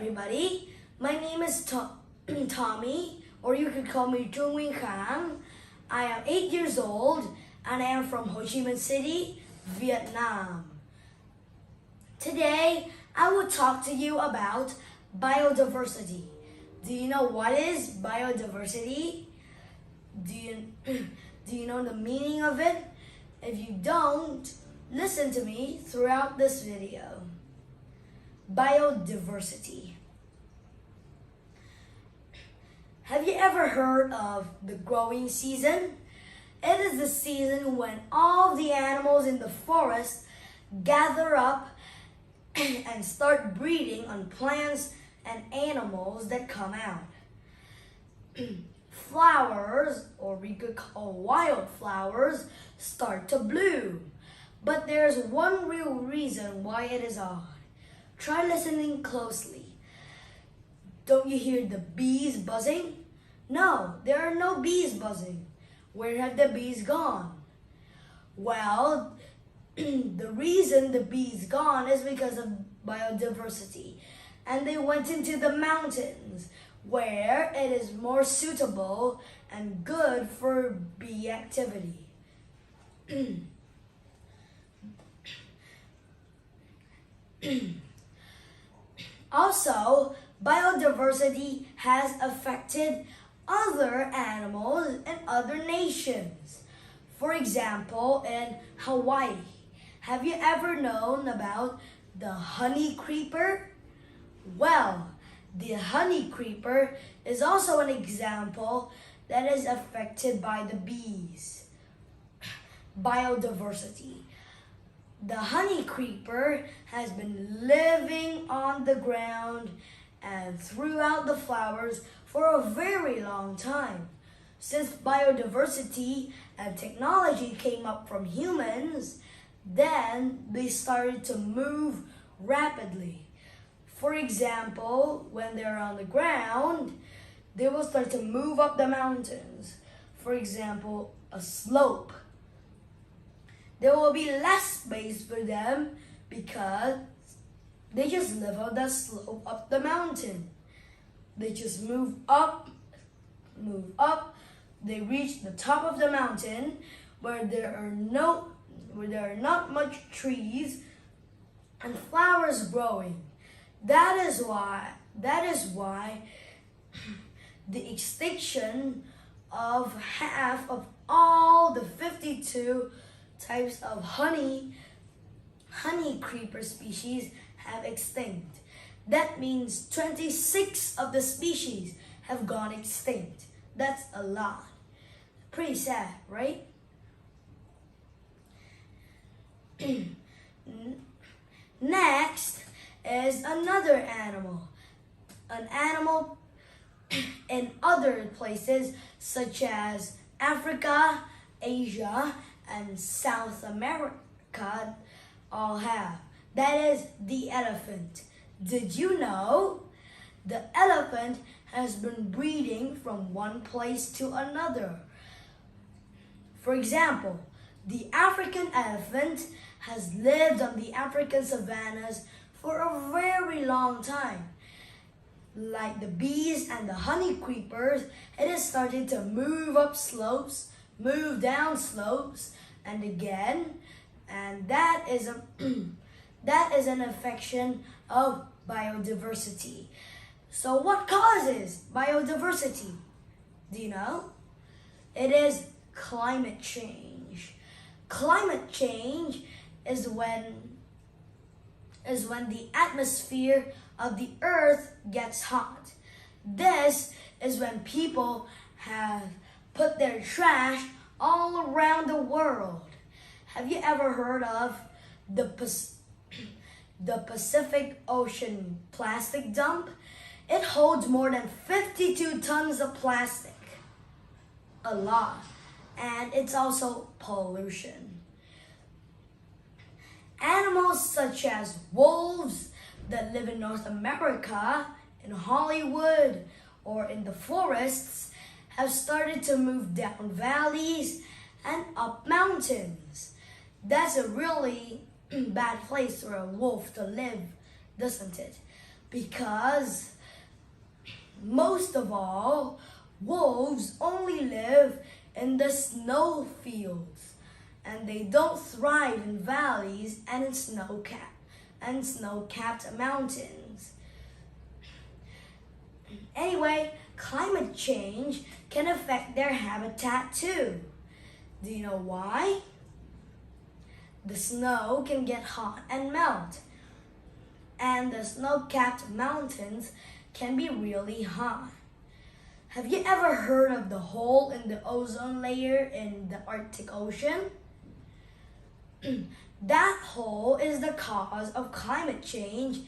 everybody. My name is Tommy, or you could call me Truong and Khang. I am 8 years old and I am from Ho Chi Minh City, Vietnam. Today, I will talk to you about biodiversity. Do you know what is biodiversity? Do you know the meaning of it? If you don't, listen to me throughout this video. Biodiversity. Have you ever heard of the growing season? It is the season when all the animals in the forest gather up and start breeding on plants and animals that come out. Flowers, or we could call wildflowers, start to bloom. But there's one real reason why it is odd. Try listening closely. Don't you hear the bees buzzing? No, there are no bees buzzing. Where have the bees gone? Well, the reason the bees gone is because of biodiversity. And they went into the mountains where it is more suitable and good for bee activity. Also, biodiversity has affected other animals in other nations. For example, in Hawaii, have you ever known about the honey creeper? Well, the honey creeper is also an example that is affected by the bees. Biodiversity. The honey creeper has been living on the ground and throughout the flowers for a very long time. Since biodiversity and technology came up from humans, then they started to move rapidly. For example, when they're on the ground, they will start to move up the mountains. For example, a slope. There will be less space for them because they just live on the slope up the mountain. They just move up. They reach the top of the mountain where there are not much trees and flowers growing. That is why the extinction of half of all the 52 types of honey creeper species have extinct. That means 26 of the species have gone extinct. That's a lot. Pretty sad, right? Next is another animal. An animal in other places such as Africa, Asia, and South America all have. That is the elephant. Did you know? The elephant has been breeding from one place to another. For example, the African elephant has lived on the African savannas for a very long time. Like the bees and the honey creepers, it has started to move up slopes, move down slopes, and again, and that is an affection of biodiversity. So what causes biodiversity? Do you know? It is climate change. Climate change is when the atmosphere of the earth gets hot. This is when people have put their trash all around the world. Have you ever heard of the Pacific Ocean plastic dump? It holds more than 52 tons of plastic. A lot. And it's also pollution. Animals such as wolves that live in North America, in Hollywood, or in the forests have started to move down valleys and up mountains. That's a really bad place for a wolf to live, doesn't it? because most of all, wolves only live in the snow fields, and they don't thrive in valleys and in snow-capped mountains. Anyway, climate change can affect their habitat too. Do you know why? The snow can get hot and melt, and the snow-capped mountains can be really hot. Have you ever heard of the hole in the ozone layer in the Arctic Ocean? That hole is the cause of climate change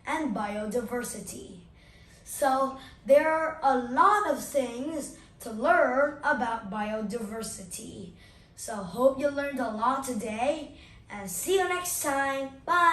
and biodiversity. So there are a lot of things to learn about biodiversity. So hope you learned a lot today, and see you next time. Bye!